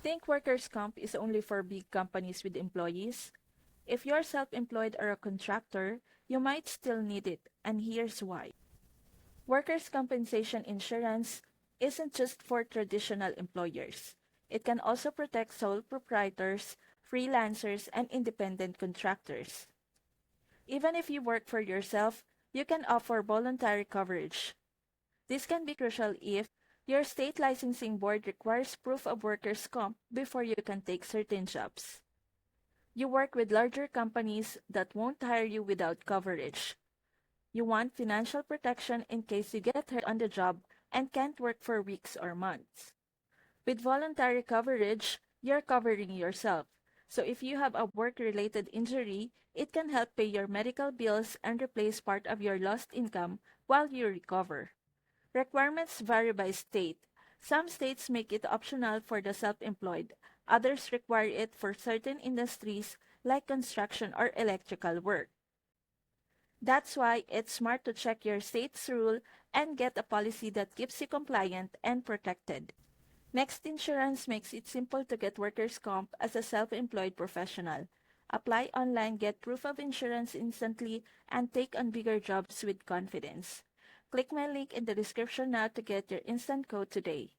Think workers' comp is only for big companies with employees? If you're self-employed or a contractor, you might still need it, and here's why. Workers' compensation insurance isn't just for traditional employers. It can also protect sole proprietors, freelancers, and independent contractors. Even if you work for yourself, you can offer voluntary coverage. This can be crucial if your state licensing board requires proof of workers' comp before you can take certain jobs. You work with larger companies that won't hire you without coverage. You want financial protection in case you get hurt on the job and can't work for weeks or months. With voluntary coverage, you're covering yourself. So if you have a work-related injury, it can help pay your medical bills and replace part of your lost income while you recover. Requirements vary by state. Some states make it optional for the self-employed. Others require it for certain industries like construction or electrical work. That's why it's smart to check your state's rule and get a policy that keeps you compliant and protected. Next Insurance makes it simple to get workers' comp as a self-employed professional. Apply online, get proof of insurance instantly, and take on bigger jobs with confidence. Click my link in the description now to get your instant quote today.